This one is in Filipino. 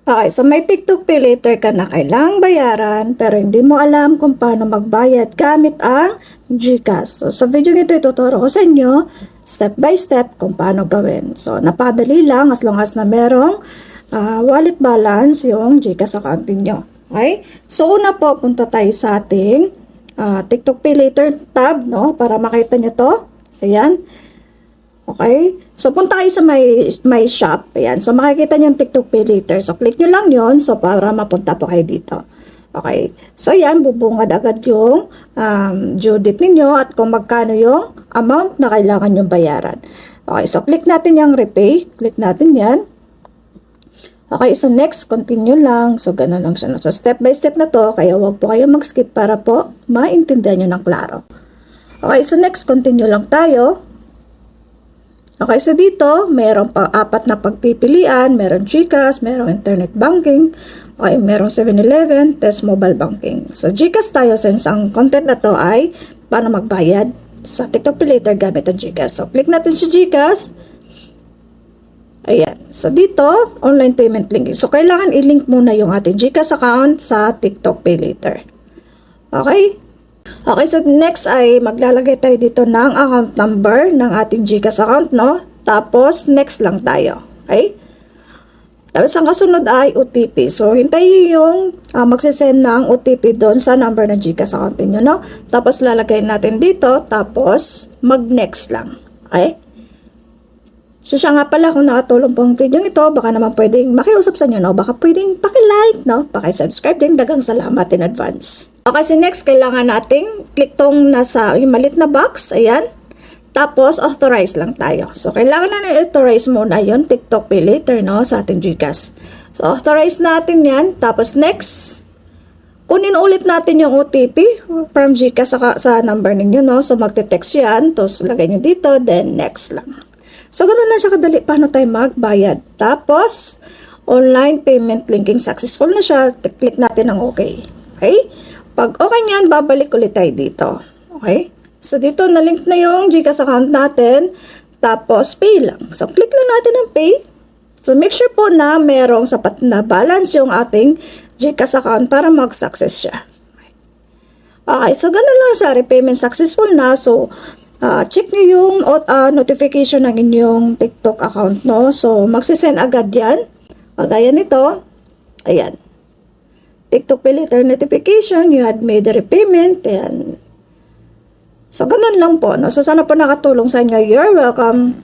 Okay, so may TikTok Pay Later ka na kailangang bayaran pero hindi mo alam kung paano magbayad gamit ang GCash. So, sa video nito ituturo ko sa inyo step by step kung paano gawin. So, napadali lang as long as na merong wallet balance yung GCash account niyo. Okay? So, una po, punta tayo sa ating TikTok Pay Later tab, no? Para makita nyo to. Ayan. Okay? So, punta kayo sa my shop. Ayan. So, makikita nyo yung TikTok Pay Later. So, click nyo lang yon so, para mapunta po kayo dito. Okay? So, yan. Bubungad agad yung due date ninyo at kung magkano yung amount na kailangan nyo bayaran. Okay. So, click natin yung repay. Click natin yan. Okay. So, next, continue lang. So, ganun lang siya. So, step by step na to. Kaya, wag po kayo mag-skip para po maintindihan nyo ng klaro. Okay. So, next, continue lang tayo. Okay, so dito, mayroong apat na pagpipilian, mayroong GCash, mayroong internet banking, okay, mayroong 7-Eleven, test mobile banking. So, GCash tayo since ang content na to ay paano magbayad sa TikTok Pay Later gamit ang GCash. So, click natin si GCash. Ayan. So, dito, online payment linking. So, kailangan i-link muna yung ating GCash account sa TikTok Pay Later. Okay? Okay, so next ay maglalagay tayo dito ng account number ng ating GCash account, no? Tapos, next lang tayo. Okay? Tapos, ang kasunod ay OTP. So, hintayin yung magsisend ng OTP doon sa number ng GCash account niyo, no? Tapos, lalagay natin dito. Tapos, mag-next lang. Okay? So, siya nga pala, kung nakatulong po ang video nito, baka naman pwedeng makiusap sa inyo, no? Baka pwedeng paki-like, no? Paki-subscribe din. Dagang salamat in advance. Okay, so next, kailangan nating click tong nasa yung malit na box. Ayan. Tapos, authorize lang tayo. So, kailangan na i-authorize muna yung TikTok Pay Later, no? Sa ating GCash. So, authorize natin yan. Tapos, next, kunin ulit natin yung OTP from GCash sa number ninyo, no? So, magte-text yan. Tapos, lagay nyo dito. Then, next lang. So, ganun lang siya kadali. Paano tayo magbayad? Tapos, online payment linking successful na siya. Click natin ang OK. Okay? Pag okay niyan, babalik ulit tayo dito. Okay? So, dito na-link na yung GCash account natin. Tapos, pay lang. So, click lang natin ang pay. So, make sure po na merong sapat na balance yung ating GCash account para mag-success siya. Okay, so ganun lang siya. Repayment successful na. So, check nyo yung notification ng inyong TikTok account, no? So, magsisend agad yan. Kagaya nito. Ayan. TikTok Pay Later notification, you had made the repayment. Ayan. So, ganun lang po, no? So, sana po nakatulong sa inyo. You're welcome.